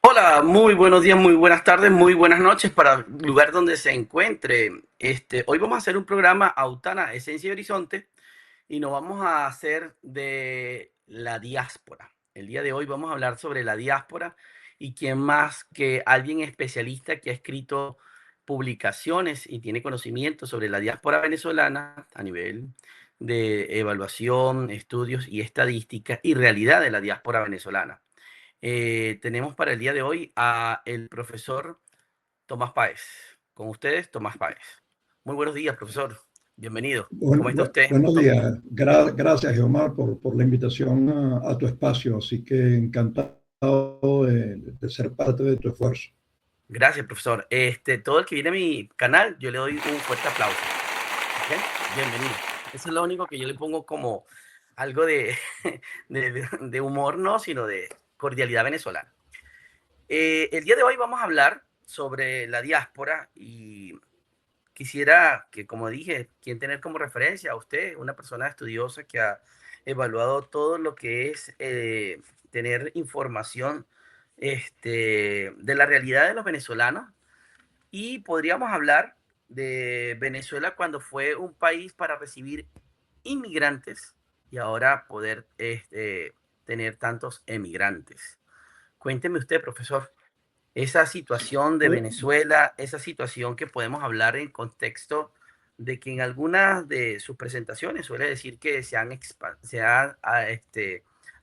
Hola, muy buenos días, muy buenas tardes, muy buenas noches para el lugar donde se encuentre. Hoy vamos a hacer un programa Autana, Esencia y Horizonte y nos vamos a hacer de la diáspora. El día de hoy vamos a hablar sobre la diáspora y quién más que alguien especialista que ha escrito publicaciones y tiene conocimiento sobre la diáspora venezolana a nivel de evaluación, estudios y estadística y realidad de la diáspora venezolana. Tenemos para el día de hoy a el profesor Tomás Páez. Con ustedes, Tomás Páez. Muy buenos días, profesor. Bienvenido. ¿Cómo está usted? Buenos días. Gracias, Geomar, por la invitación a tu espacio. Así que encantado de ser parte de tu esfuerzo. Gracias, profesor. Todo el que viene a mi canal, yo le doy un fuerte aplauso. ¿Ok? Bienvenido. Eso es lo único que yo le pongo como algo de, de humor, no, sino de cordialidad venezolana. El día de hoy vamos a hablar sobre la diáspora y quisiera que, como dije, quien tener como referencia a usted, una persona estudiosa que ha evaluado todo lo que es tener información de la realidad de los venezolanos y podríamos hablar de Venezuela cuando fue un país para recibir inmigrantes y ahora poder tener tantos emigrantes. Cuénteme usted, profesor, esa situación de Pues, Venezuela, esa situación que podemos hablar en contexto de que en algunas de sus presentaciones suele decir que se han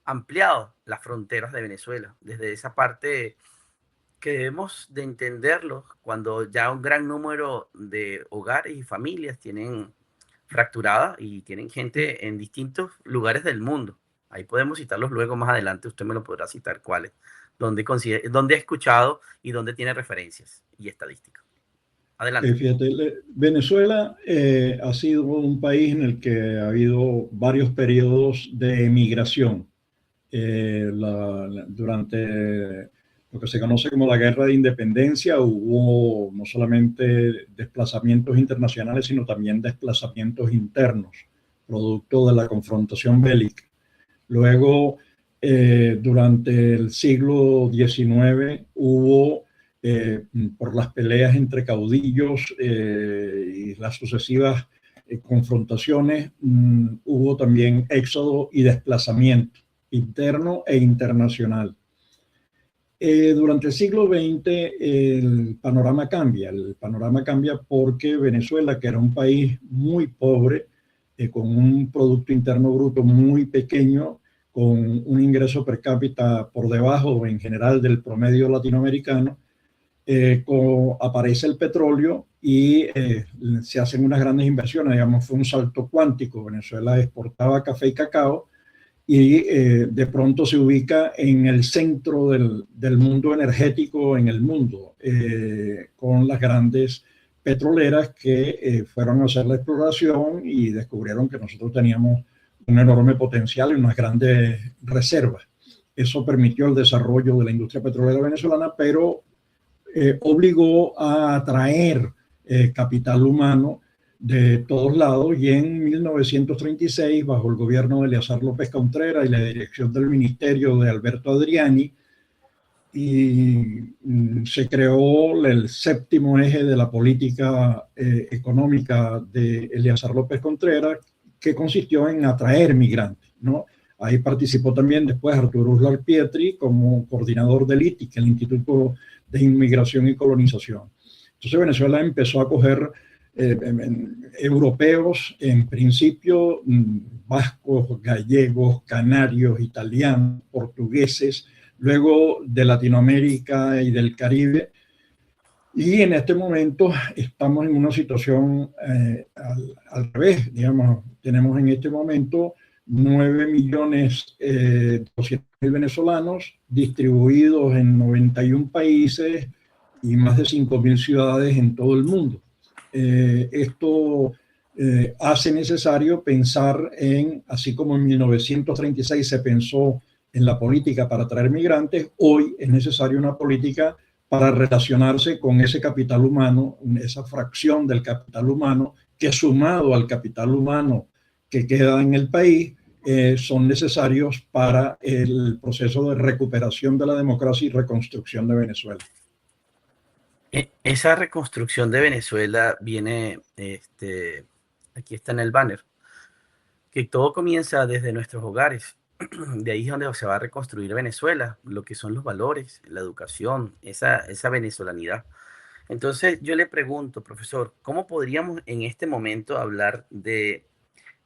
ampliado las fronteras de Venezuela. Desde esa parte que debemos de entenderlo cuando ya un gran número de hogares y familias tienen fracturada y tienen gente en distintos lugares del mundo. Ahí podemos citarlos luego más adelante, usted me lo podrá citar cuáles, donde ha escuchado y donde tiene referencias y estadísticas. Adelante. fíjate, Venezuela ha sido un país en el que ha habido varios periodos de emigración. Durante lo que se conoce como la Guerra de Independencia hubo no solamente desplazamientos internacionales, sino también desplazamientos internos, producto de la confrontación bélica. Luego, durante el siglo XIX hubo, por las peleas entre caudillos y las sucesivas confrontaciones, hubo también éxodo y desplazamiento interno e internacional. Durante el siglo XX el panorama cambia. El panorama cambia porque Venezuela, que era un país muy pobre, con un Producto Interno Bruto muy pequeño, con un ingreso per cápita por debajo en general del promedio latinoamericano, aparece el petróleo y se hacen unas grandes inversiones. Digamos, fue un salto cuántico. Venezuela exportaba café y cacao y de pronto se ubica en el centro del mundo energético en el mundo, con las grandes petroleras que fueron a hacer la exploración y descubrieron que nosotros teníamos un enorme potencial y unas grandes reservas. Eso permitió el desarrollo de la industria petrolera venezolana, pero obligó a atraer capital humano de todos lados, y en 1936, bajo el gobierno de Eleazar López Contreras y la dirección del ministerio de Alberto Adriani, se creó el séptimo eje de la política económica de Eleazar López Contreras, que consistió en atraer migrantes, ¿no? Ahí participó también después Arturo Uslar Pietri como coordinador del ITI, el Instituto de Inmigración y Colonización. Entonces Venezuela empezó a coger europeos, en principio vascos, gallegos, canarios, italianos, portugueses, luego de Latinoamérica y del Caribe. Y en este momento estamos en una situación al revés, digamos, tenemos en este momento 9.200.000 venezolanos distribuidos en 91 países y más de 5.000 ciudades en todo el mundo. Esto hace necesario pensar en, así como en 1936 se pensó en la política para atraer migrantes, hoy es necesaria una política para relacionarse con ese capital humano, esa fracción del capital humano que, sumado al capital humano que queda en el país, son necesarios para el proceso de recuperación de la democracia y reconstrucción de Venezuela. Esa reconstrucción de Venezuela viene, aquí está en el banner, que todo comienza desde nuestros hogares. De ahí es donde se va a reconstruir Venezuela, lo que son los valores, la educación, esa venezolanidad. Entonces yo le pregunto, profesor, ¿cómo podríamos en este momento hablar de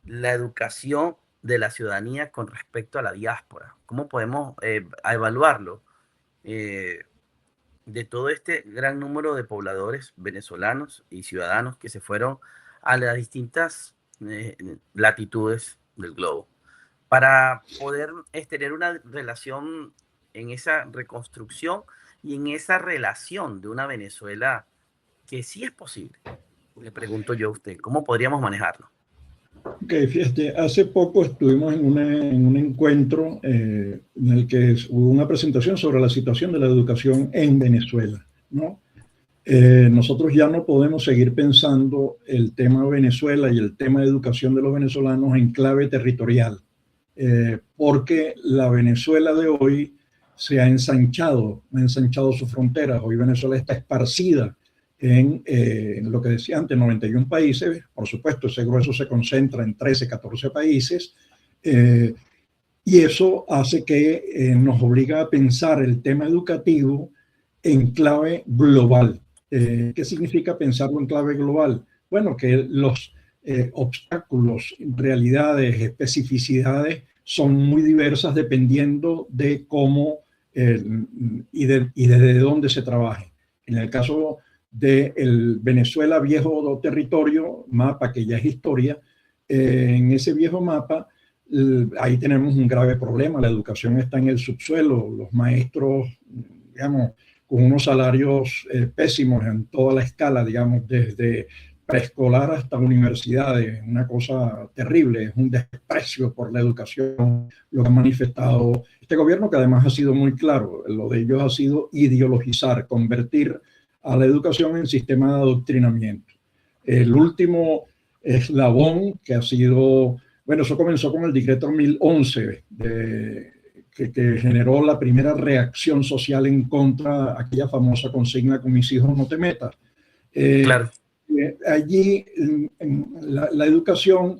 la educación de la ciudadanía con respecto a la diáspora? ¿Cómo podemos evaluarlo? Eh, de todo este gran número de pobladores venezolanos y ciudadanos que se fueron a las distintas latitudes del globo para poder tener una relación en esa reconstrucción y en esa relación de una Venezuela que sí es posible. Le pregunto yo a usted, ¿cómo podríamos manejarlo? Ok, fíjate, hace poco estuvimos en un encuentro en el que hubo una presentación sobre la situación de la educación en Venezuela, ¿no? Nosotros ya no podemos seguir pensando el tema Venezuela y el tema de educación de los venezolanos en clave territorial, porque la Venezuela de hoy se ha ensanchado sus fronteras. Hoy Venezuela está esparcida en lo que decía antes, 91 países. Por supuesto, ese grueso se concentra en 13, 14 países. Y eso hace que nos obliga a pensar el tema educativo en clave global. ¿Qué significa pensarlo en clave global? Bueno, que los obstáculos, realidades, especificidades son muy diversas dependiendo de cómo y desde dónde se trabaje. En el caso del Venezuela viejo territorio, mapa que ya es historia, en ese viejo mapa ahí tenemos un grave problema. La educación está en el subsuelo, los maestros, digamos, con unos salarios pésimos en toda la escala, digamos, desde preescolar hasta universidades, una cosa terrible, es un desprecio por la educación, lo que ha manifestado este gobierno, que además ha sido muy claro, lo de ellos ha sido ideologizar, convertir a la educación en sistema de adoctrinamiento. El último eslabón que ha sido, bueno, eso comenzó con el decreto 1011, que generó la primera reacción social en contra de aquella famosa consigna "con mis hijos no te metas". Claro. Allí la educación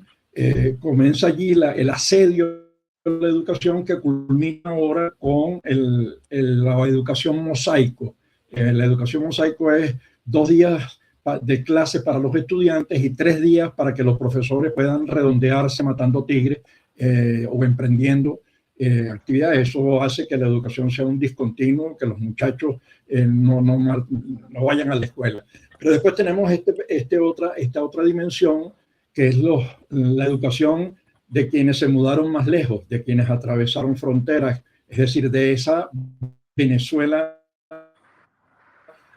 comienza allí el asedio de la educación, que culmina ahora con la educación mosaico. La educación mosaico es 2 días de clase para los estudiantes y 3 días para que los profesores puedan redondearse matando tigres o emprendiendo actividades. Eso hace que la educación sea un discontinuo, que los muchachos no vayan a la escuela. Pero después tenemos esta otra dimensión, que es la educación de quienes se mudaron más lejos, de quienes atravesaron fronteras, es decir, de esa Venezuela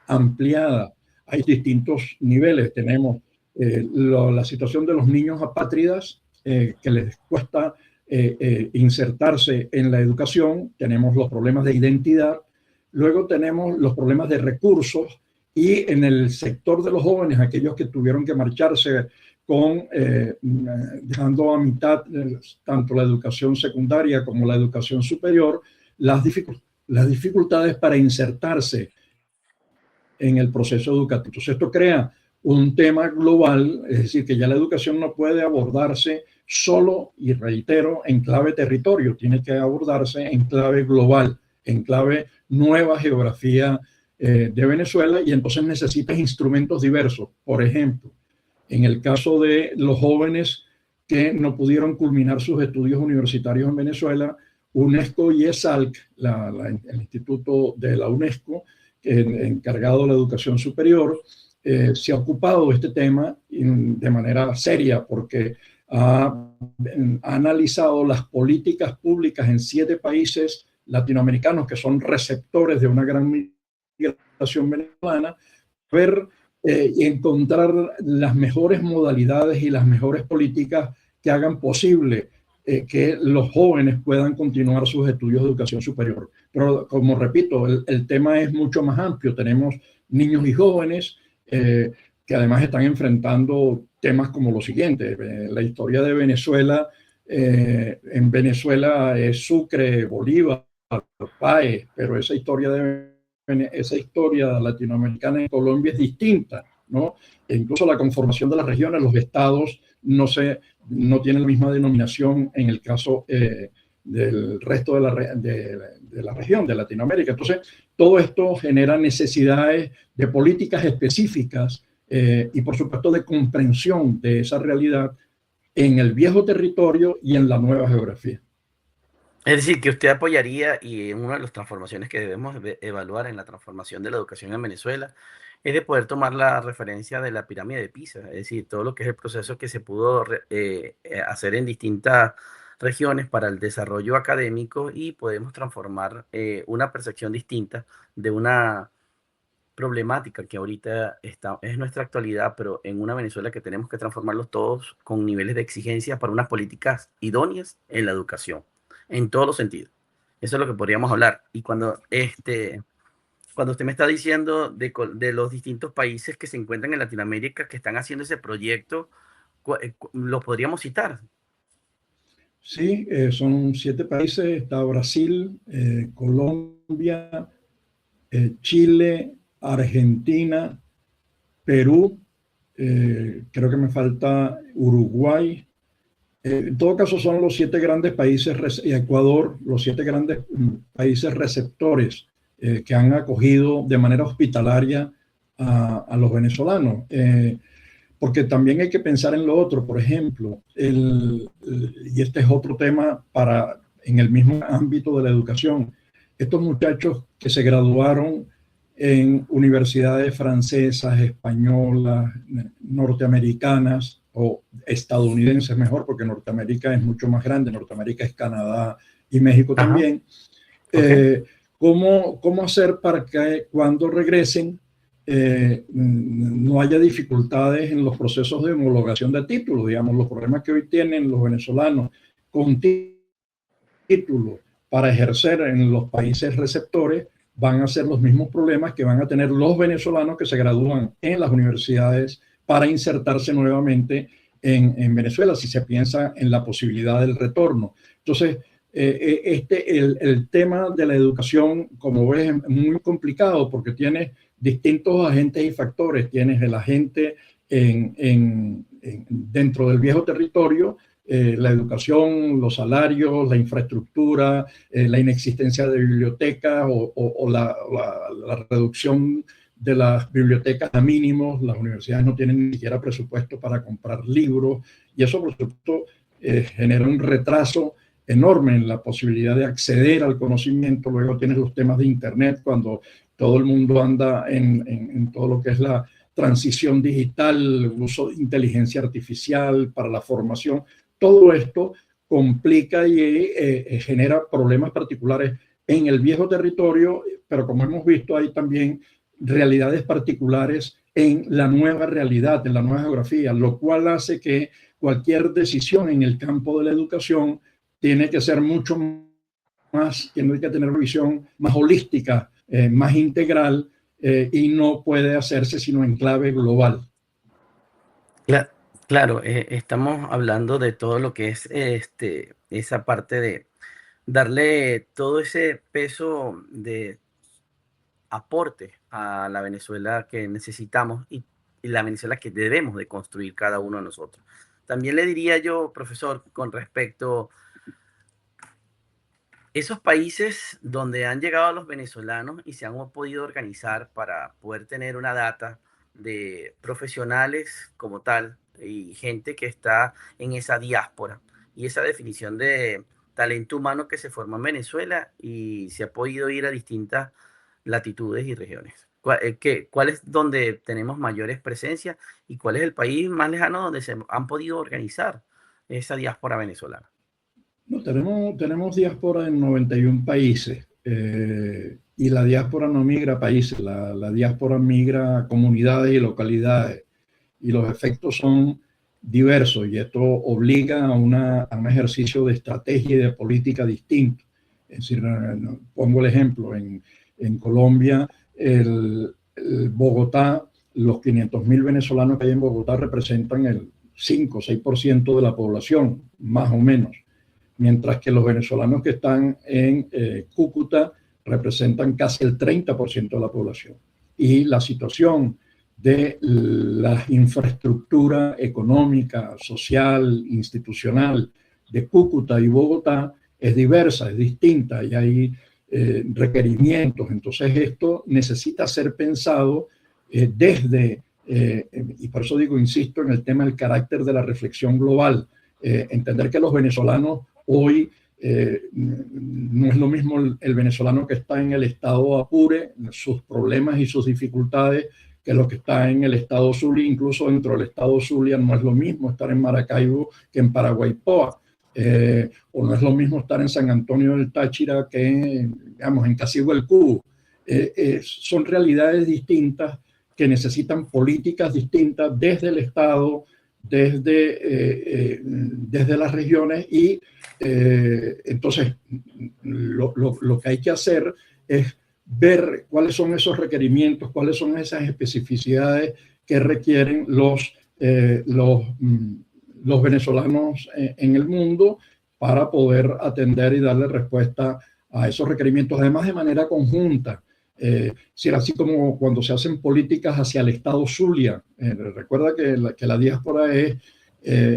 ampliada. Hay distintos niveles. Tenemos la situación de los niños apátridas, que les cuesta insertarse en la educación. Tenemos los problemas de identidad. Luego tenemos los problemas de recursos, y en el sector de los jóvenes, aquellos que tuvieron que marcharse dejando a mitad tanto la educación secundaria como la educación superior, las dificultades para insertarse en el proceso educativo. Entonces, esto crea un tema global, es decir, que ya la educación no puede abordarse solo, y reitero, en clave territorio, tiene que abordarse en clave global, en clave nueva geografía de Venezuela, y entonces necesitas instrumentos diversos. Por ejemplo, en el caso de los jóvenes que no pudieron culminar sus estudios universitarios en Venezuela, UNESCO y ESALC, el instituto de la UNESCO, encargado de la educación superior, se ha ocupado de este tema de manera seria, porque ha analizado las políticas públicas en 7 países latinoamericanos que son receptores de una gran migración venezolana, y encontrar las mejores modalidades y las mejores políticas que hagan posible que los jóvenes puedan continuar sus estudios de educación superior. Pero, como repito, el tema es mucho más amplio. Tenemos niños y jóvenes que además están enfrentando temas como lo siguiente. La historia de Venezuela En Venezuela es Sucre, Bolívar, PAE, pero esa historia latinoamericana en Colombia es distinta, ¿no? E incluso la conformación de las regiones, los estados no tienen la misma denominación en el caso del resto de la región, de Latinoamérica. Entonces, todo esto genera necesidades de políticas específicas y, por supuesto, de comprensión de esa realidad en el viejo territorio y en la nueva geografía. Es decir, que usted apoyaría y una de las transformaciones que debemos evaluar en la transformación de la educación en Venezuela es de poder tomar la referencia de la pirámide de Pisa, es decir, todo lo que es el proceso que se pudo hacer en distintas regiones para el desarrollo académico y podemos transformar una percepción distinta de una problemática que ahorita es nuestra actualidad, pero en una Venezuela que tenemos que transformarlos todos con niveles de exigencia para unas políticas idóneas en la educación, en todos los sentidos. Eso es lo que podríamos hablar. Y cuando usted me está diciendo de los distintos países que se encuentran en Latinoamérica que están haciendo ese proyecto, ¿los podríamos citar? Sí, son 7 países, está Brasil, Colombia, Chile, Argentina, Perú, creo que me falta Uruguay. En todo caso son los 7 grandes países, y Ecuador, los 7 grandes países receptores que han acogido de manera hospitalaria a los venezolanos. Porque también hay que pensar en lo otro, por ejemplo, y este es otro tema en el mismo ámbito de la educación, estos muchachos que se graduaron en universidades francesas, españolas, norteamericanas o estadounidenses mejor, porque Norteamérica es mucho más grande, Norteamérica es Canadá y México también. Okay. ¿Cómo hacer para que cuando regresen no haya dificultades en los procesos de homologación de títulos? Digamos, los problemas que hoy tienen los venezolanos con títulos para ejercer en los países receptores van a ser los mismos problemas que van a tener los venezolanos que se gradúan en las universidades para insertarse nuevamente en Venezuela, si se piensa en la posibilidad del retorno. Entonces, el tema de la educación, como ves, es muy complicado porque tiene distintos agentes y factores. Tienes el agente dentro del viejo territorio, la educación, los salarios, la infraestructura, la inexistencia de bibliotecas o la reducción de las bibliotecas a mínimos. Las universidades no tienen ni siquiera presupuesto para comprar libros y eso, por supuesto, genera un retraso enorme en la posibilidad de acceder al conocimiento. Luego tienes los temas de Internet, cuando todo el mundo anda en todo lo que es la transición digital, el uso de inteligencia artificial para la formación. Todo esto complica y genera problemas particulares en el viejo territorio, pero como hemos visto, hay también realidades particulares en la nueva realidad, en la nueva geografía, lo cual hace que cualquier decisión en el campo de la educación tiene que ser mucho más, tiene que tener una visión más holística, más integral, y no puede hacerse sino en clave global. Claro, estamos hablando de todo lo que es esa parte de darle todo ese peso de aporte a la Venezuela que necesitamos y la Venezuela que debemos de construir cada uno de nosotros. También le diría yo, profesor, con respecto esos países donde han llegado los venezolanos y se han podido organizar para poder tener una data de profesionales como tal y gente que está en esa diáspora y esa definición de talento humano que se forma en Venezuela y se ha podido ir a distintas latitudes y regiones. ¿Cuál es donde tenemos mayores presencias y cuál es el país más lejano donde se han podido organizar esa diáspora venezolana? No, tenemos diáspora en 91 países, y la diáspora no migra a países, la diáspora migra a comunidades y localidades, y los efectos son diversos, y esto obliga a un ejercicio de estrategia y de política distinto. Es decir, pongo el ejemplo, en Colombia, el Bogotá, los 500.000 venezolanos que hay en Bogotá representan el 5 o 6% de la población, más o menos, mientras que los venezolanos que están en Cúcuta representan casi el 30% de la población. Y la situación de la infraestructura económica, social, institucional de Cúcuta y Bogotá es diversa, es distinta y hay requerimientos. Entonces esto necesita ser pensado desde, y por eso digo, insisto en el tema del carácter de la reflexión global, entender que los venezolanos hoy no es lo mismo el venezolano que está en el estado Apure, sus problemas y sus dificultades, que lo que está en el estado Zulia. Incluso dentro del estado Zulia no es lo mismo estar en Maracaibo que en Paraguaypoa, o no es lo mismo estar en San Antonio del Táchira que, digamos, en Casigua del Cubo. Son realidades distintas que necesitan políticas distintas desde el estado, desde las regiones, y entonces lo que hay que hacer es ver cuáles son esos requerimientos, cuáles son esas especificidades que requieren los venezolanos en el mundo para poder atender y darle respuesta a esos requerimientos, además de manera conjunta. Así como cuando se hacen políticas hacia el estado Zulia, recuerda que la diáspora es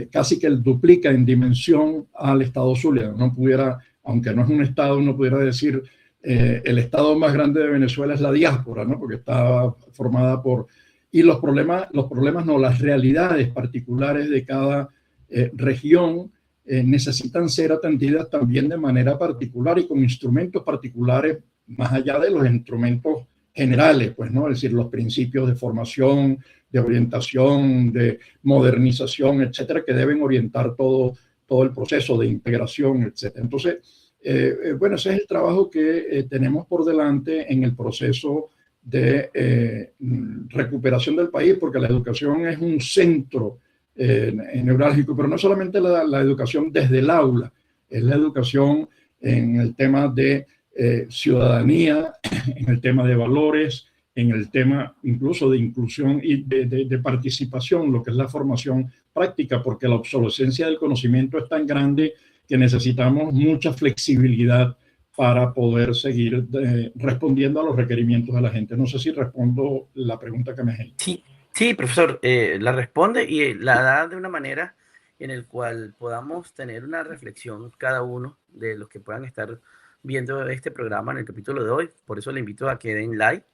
casi que duplica en dimensión al estado Zulia. No pudiera, aunque no es un estado, uno pudiera decir el estado más grande de Venezuela es la diáspora, ¿no? Porque está formada por... Y los problemas no, las realidades particulares de cada región necesitan ser atendidas también de manera particular y con instrumentos particulares, más allá de los instrumentos generales, pues, ¿no? Es decir, los principios de formación, de orientación, de modernización, etcétera, que deben orientar todo el proceso de integración, etcétera. Entonces, bueno, ese es el trabajo que tenemos por delante en el proceso de recuperación del país, porque la educación es un centro neurálgico, pero no solamente la educación desde el aula, es la educación en el tema de ciudadanía, en el tema de valores, en el tema incluso de inclusión y de participación, lo que es la formación práctica, porque la obsolescencia del conocimiento es tan grande que necesitamos mucha flexibilidad para poder seguir respondiendo a los requerimientos de la gente. No sé si respondo la pregunta que me has hecho. Sí, sí, profesor, la responde y la da de una manera en el cual podamos tener una reflexión cada uno de los que puedan estar viendo este programa en el capítulo de hoy. Por eso le invito a que den like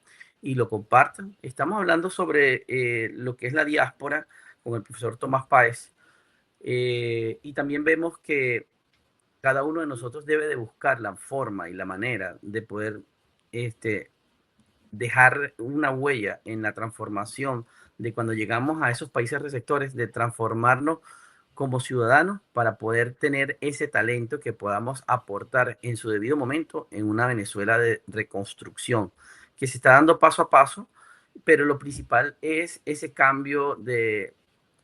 y lo compartan. Estamos hablando sobre lo que es la diáspora con el profesor Tomás Páez, y también vemos que cada uno de nosotros debe de buscar la forma y la manera de poder dejar una huella en la transformación de cuando llegamos a esos países receptores, de transformarnos como ciudadanos para poder tener ese talento que podamos aportar en su debido momento en una Venezuela de reconstrucción, que se está dando paso a paso, pero lo principal es ese cambio de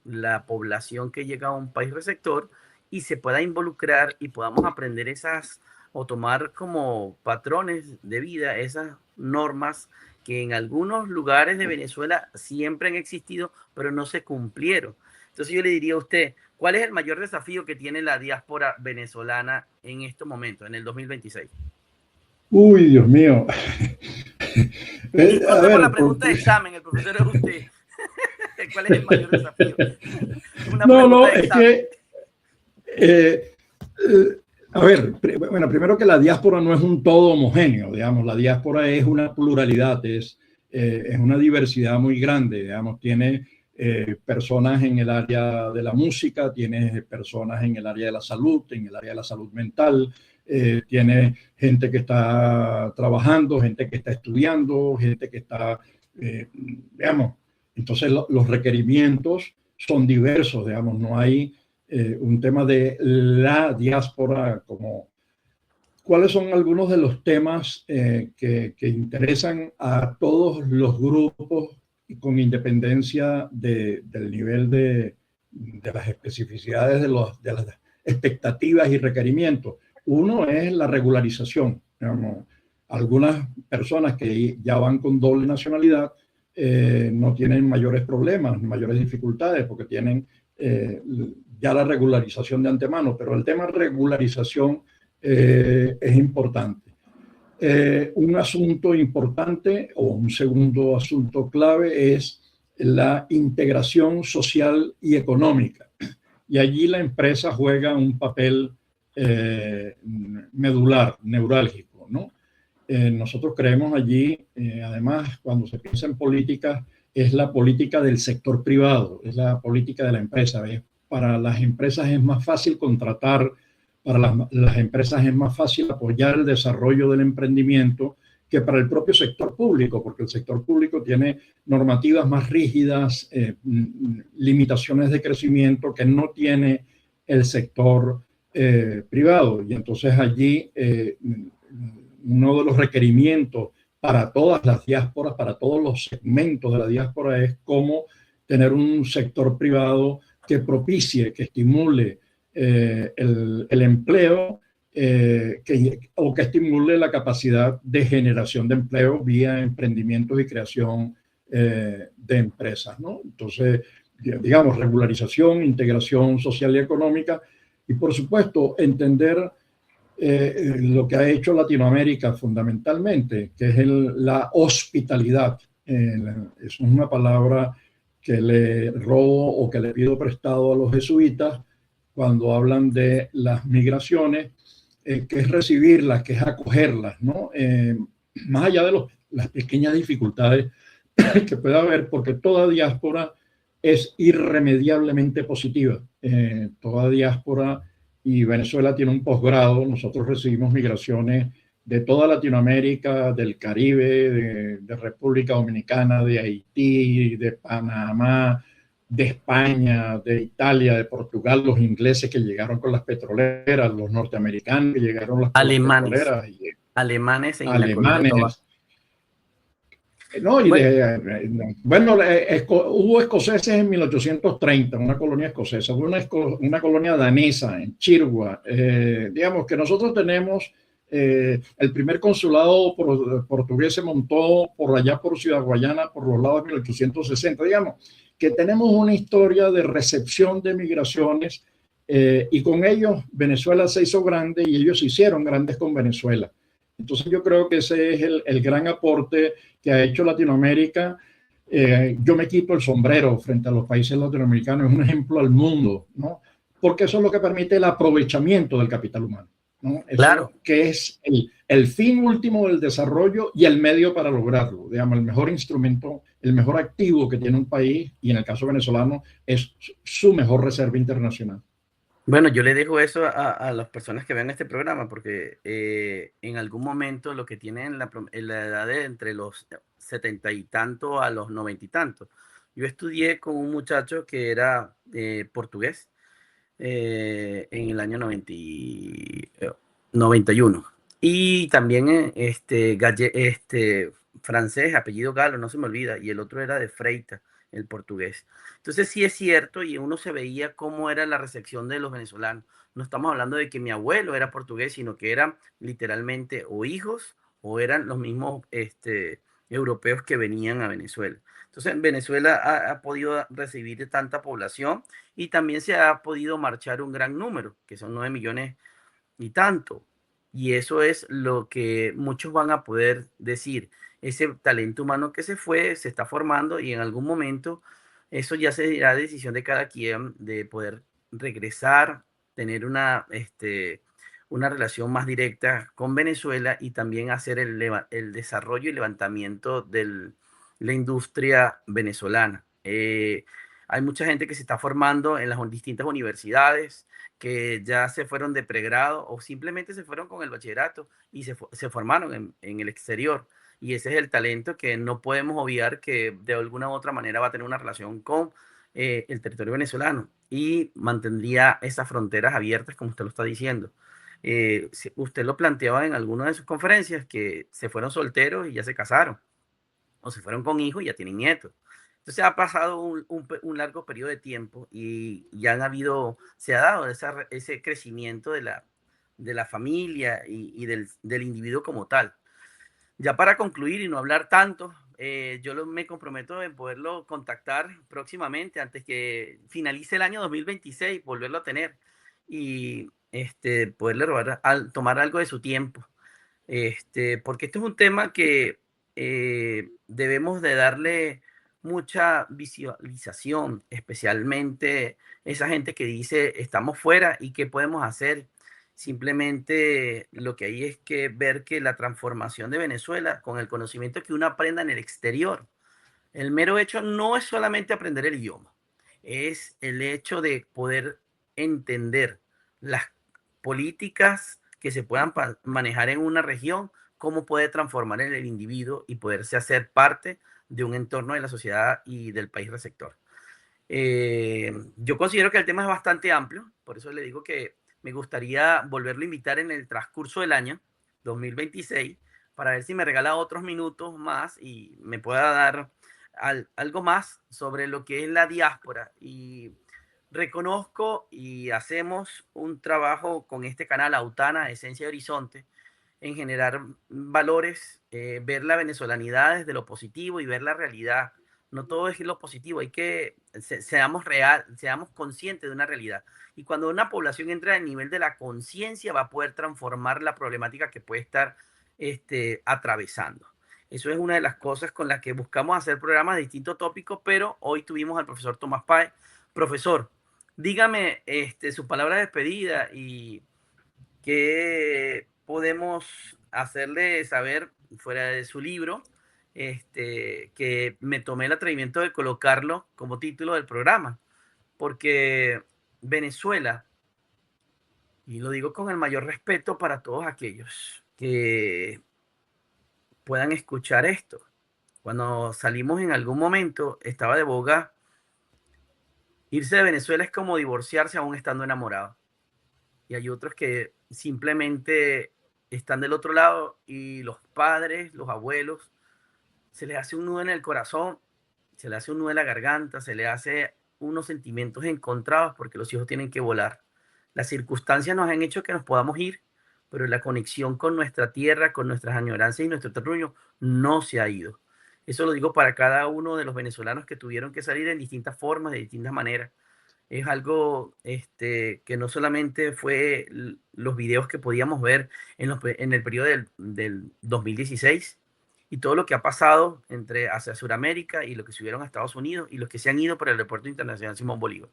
la población que llega a un país receptor y se pueda involucrar y podamos aprender esas o tomar como patrones de vida esas normas que en algunos lugares de Venezuela siempre han existido, pero no se cumplieron. Entonces yo le diría a usted, ¿cuál es el mayor desafío que tiene la diáspora venezolana en estos momentos, en el 2026? Uy, Dios mío. Importa por la pregunta de examen, el profesor es usted. ¿Cuál es el mayor desafío? Una no, es que a ver, bueno, primero que la diáspora no es un todo homogéneo, digamos, la diáspora es una pluralidad, es una diversidad muy grande, digamos, tiene personas en el área de la música, tiene personas en el área de la salud, en el área de la salud mental, tiene gente que está trabajando, gente que está estudiando, gente que está, digamos, entonces los requerimientos son diversos, digamos, no hay un tema de la diáspora como... ¿Cuáles son algunos de los temas que interesan a todos los grupos con independencia del nivel de las especificidades de las expectativas y requerimientos? Uno es la regularización. Digamos, algunas personas que ya van con doble nacionalidad no tienen mayores problemas, mayores dificultades, porque tienen ya la regularización de antemano, pero el tema regularización es importante. Un asunto importante o un segundo asunto clave es la integración social y económica. Y allí la empresa juega un papel medular, neurálgico, ¿no? Nosotros creemos allí, además, cuando se piensa en política, es la política del sector privado, es la política de la empresa. Para las empresas es más fácil contratar, para las empresas es más fácil apoyar el desarrollo del emprendimiento que para el propio sector público, porque el sector público tiene normativas más rígidas, limitaciones de crecimiento que no tiene el sector privado. Y entonces allí uno de los requerimientos para todas las diásporas, para todos los segmentos de la diáspora, es cómo tener un sector privado que propicie, que estimule el empleo o que estimule la capacidad de generación de empleo vía emprendimientos y creación de empresas, ¿no? Entonces, digamos, regularización, integración social y económica y, por supuesto, entender lo que ha hecho Latinoamérica fundamentalmente, que es la hospitalidad. Es una palabra que le robo o que le pido prestado a los jesuitas cuando hablan de las migraciones, que es recibirlas, que es acogerlas, ¿no? Más allá de las pequeñas dificultades que pueda haber, porque toda diáspora es irremediablemente positiva. Toda diáspora, y Venezuela tiene un posgrado, nosotros recibimos migraciones de toda Latinoamérica, del Caribe, de República Dominicana, de Haití, de Panamá, de España, de Italia, de Portugal, los ingleses que llegaron con las petroleras, los norteamericanos que llegaron con las Alemanes, petroleras, y alemanes en la colonia de Toba. alemanes. No, y Bueno, bueno, hubo escoceses en 1830, una colonia escocesa, hubo una colonia danesa en Chirwa. Digamos que nosotros tenemos el primer consulado portugués se montó por allá por Ciudad Guayana por los lados de 1860. Digamos que tenemos una historia de recepción de migraciones y con ellos Venezuela se hizo grande y ellos se hicieron grandes con Venezuela. Entonces yo creo que ese es el gran aporte que ha hecho Latinoamérica. Yo me quito el sombrero frente a los países latinoamericanos, es un ejemplo al mundo, ¿no? Porque eso es lo que permite el aprovechamiento del capital humano, ¿no? Eso claro. que es el fin último del desarrollo y el medio para lograrlo. Digamos, el mejor instrumento, el mejor activo que tiene un país, y en el caso venezolano, es su mejor reserva internacional. Bueno, yo le dejo eso a las personas que ven este programa, porque en algún momento lo que tienen en la edad de entre los 70 y tanto a los 90 y tanto. Yo estudié con un muchacho que era portugués en el año 91. Y también francés, apellido Galo, no se me olvida, y el otro era de Freitas, el portugués. Entonces sí es cierto, y uno se veía cómo era la recepción de los venezolanos. No estamos hablando de que mi abuelo era portugués, sino que eran literalmente o hijos o eran los mismos europeos que venían a Venezuela. Entonces Venezuela ha podido recibir tanta población y también se ha podido marchar un gran número, que son 9 millones y tanto. Y eso es lo que muchos van a poder decir. Ese talento humano que se fue, se está formando y en algún momento eso ya será decisión de cada quien de poder regresar, tener una relación más directa con Venezuela y también hacer el desarrollo y levantamiento de la industria venezolana. Hay mucha gente que se está formando en las distintas universidades, que ya se fueron de pregrado o simplemente se fueron con el bachillerato y se formaron en el exterior. Y ese es el talento que no podemos obviar que de alguna u otra manera va a tener una relación con el territorio venezolano y mantendría esas fronteras abiertas como usted lo está diciendo. Usted lo planteaba en alguna de sus conferencias que se fueron solteros y ya se casaron o se fueron con hijos y ya tienen nietos. Entonces ha pasado un largo periodo de tiempo y ya se ha dado ese crecimiento de la familia y del individuo como tal. Ya para concluir y no hablar tanto, me comprometo en poderlo contactar próximamente, antes que finalice el año 2026, volverlo a tener y poderle tomar algo de su tiempo. Porque este es un tema que debemos de darle mucha visualización, especialmente esa gente que dice estamos fuera y qué podemos hacer. Simplemente lo que hay es que ver que la transformación de Venezuela, con el conocimiento que uno aprenda en el exterior, el mero hecho no es solamente aprender el idioma, es el hecho de poder entender las políticas que se puedan manejar en una región, cómo puede transformar en el individuo y poderse hacer parte de un entorno de la sociedad y del país receptor. Yo considero que el tema es bastante amplio, por eso le digo que me gustaría volverlo a invitar en el transcurso del año 2026 para ver si me regala otros minutos más y me pueda dar algo más sobre lo que es la diáspora. Y reconozco y hacemos un trabajo con este canal Autana, Esencia de Horizonte, en generar valores, ver la venezolanidad desde lo positivo y ver la realidad. No todo es lo positivo, hay que seamos real, seamos conscientes de una realidad. Y cuando una población entra al nivel de la conciencia, va a poder transformar la problemática que puede estar atravesando. Eso es una de las cosas con las que buscamos hacer programas de distintos tópicos, pero hoy tuvimos al profesor Tomás Páez. Profesor, dígame su palabra de despedida y qué podemos hacerle saber fuera de su libro, que me tomé el atrevimiento de colocarlo como título del programa, porque Venezuela, y lo digo con el mayor respeto para todos aquellos que puedan escuchar esto. Cuando salimos en algún momento, estaba de boga, irse de Venezuela es como divorciarse aún estando enamorado. Y hay otros que simplemente están del otro lado y los padres, los abuelos, se les hace un nudo en el corazón, se les hace un nudo en la garganta, se les hace unos sentimientos encontrados porque los hijos tienen que volar. Las circunstancias nos han hecho que nos podamos ir, pero la conexión con nuestra tierra, con nuestras añoranzas y nuestro terruño no se ha ido. Eso lo digo para cada uno de los venezolanos que tuvieron que salir en distintas formas, de distintas maneras. Es algo que no solamente fue los videos que podíamos ver en el periodo del 2016 y todo lo que ha pasado entre hacia Sudamérica y los que subieron a Estados Unidos y los que se han ido por el aeropuerto internacional Simón Bolívar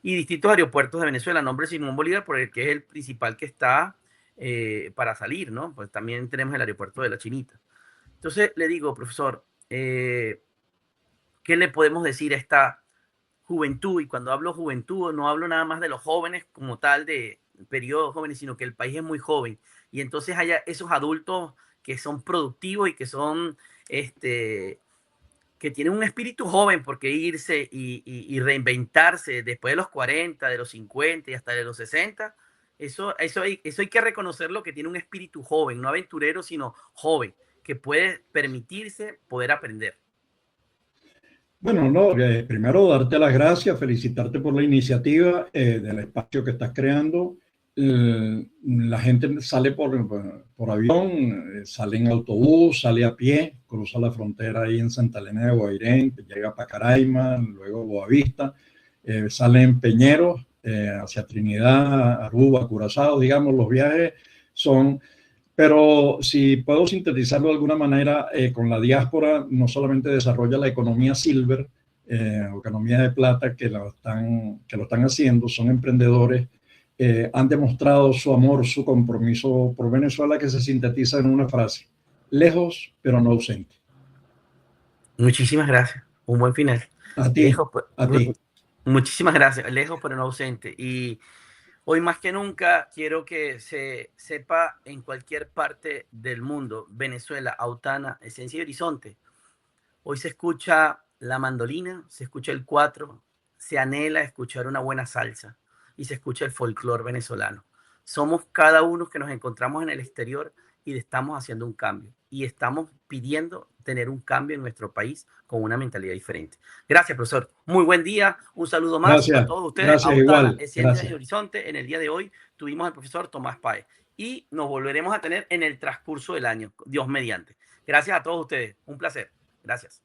y distintos aeropuertos de Venezuela. Nombre Simón Bolívar, por el que es el principal que está para salir, ¿no? Pues también tenemos el aeropuerto de La Chinita. Entonces le digo, profesor, ¿qué le podemos decir a esta juventud? Y cuando hablo juventud, no hablo nada más de los jóvenes como tal, de periodos jóvenes, sino que el país es muy joven. Y entonces haya esos adultos que son productivos y que son, que tienen un espíritu joven, porque irse y reinventarse después de los 40, de los 50 y hasta de los 60, eso hay que reconocerlo, que tiene un espíritu joven, no aventurero, sino joven, que puede permitirse poder aprender. Bueno, no, primero darte las gracias, felicitarte por la iniciativa del espacio que estás creando. La gente sale por avión, sale en autobús, sale a pie, cruza la frontera ahí en Santa Elena de Guairén, llega a Pacaraima, luego Boavista, sale en Peñeros, hacia Trinidad, Aruba, Curazao, digamos, los viajes son... Pero si puedo sintetizarlo de alguna manera, con la diáspora no solamente desarrolla la economía silver o economía de plata que lo están haciendo, son emprendedores, han demostrado su amor, su compromiso por Venezuela, que se sintetiza en una frase: lejos pero no ausente. Muchísimas gracias. Un buen final. A ti, Lejos, a ti. muchísimas gracias. Lejos pero no ausente. Y hoy más que nunca quiero que se sepa en cualquier parte del mundo: Venezuela, Autana, Esencia y Horizonte. Hoy se escucha la mandolina, se escucha el cuatro, se anhela escuchar una buena salsa y se escucha el folclore venezolano. Somos cada uno que nos encontramos en el exterior y estamos haciendo un cambio y estamos pidiendo tener un cambio en nuestro país con una mentalidad diferente. Gracias, profesor. Muy buen día. Un saludo más a Gracias, todos ustedes. gracias Autana, igual, Esencia y gracias. Horizonte. En el día de hoy tuvimos al profesor Tomás Páez y nos volveremos a tener en el transcurso del año, Dios mediante. Gracias a todos ustedes. Un placer. Gracias.